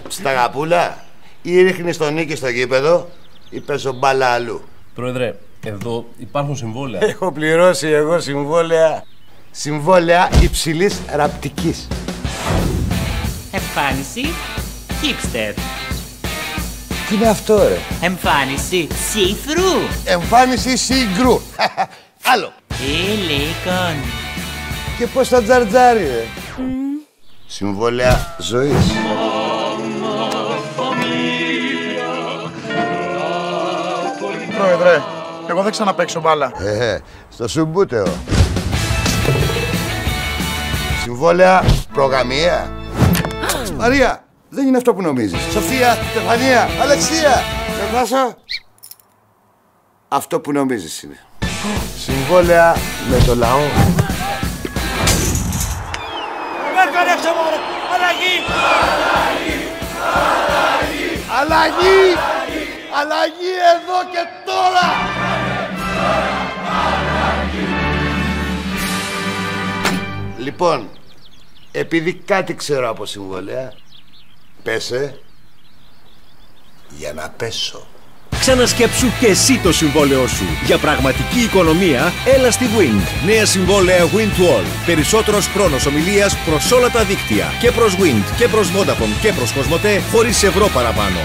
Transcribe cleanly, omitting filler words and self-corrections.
Στα γαπούλα, ή ρίχνεις τον νίκη στο γήπεδο ή παίζω μπάλα αλλού. Πρόεδρε, εδώ υπάρχουν συμβόλαια. Έχω πληρώσει εγώ συμβόλαια. Συμβόλαια υψηλής ραπτικής. Εμφάνιση hipster. Τι είναι αυτό, ρε? Εμφάνιση see-through. Εμφάνιση σύγκρου. Άλλο. Ελίκον. Και πώς θα τζαρτζάρει, ρε? Συμβόλαια ζωής. Πρόεδρε, εγώ δεν ξαναπαίξω μπάλα. Στο Σουμπούτεο. Συμβόλαια προγαμία. Μαρία, δεν είναι αυτό που νομίζεις. Σοφία, Στεφανία, Αλεξία. Ξεχάσω. Αυτό που νομίζεις είναι. Συμβόλαια με το λαό. Αλλαγή! Αλλαγή εδώ και τώρα! Λοιπόν, επειδή κάτι ξέρω από συμβόλαια, πέσε για να πέσω. Ξανασκέψου και εσύ το συμβόλαιό σου. Για πραγματική οικονομία, έλα στη Wind. Νέα συμβόλαια Wind to All. Περισσότερος χρόνος ομιλίας προς όλα τα δίκτυα. Και προς Wind, και προς Vodafone, και προς Κοσμοτέ, χωρίς ευρώ παραπάνω.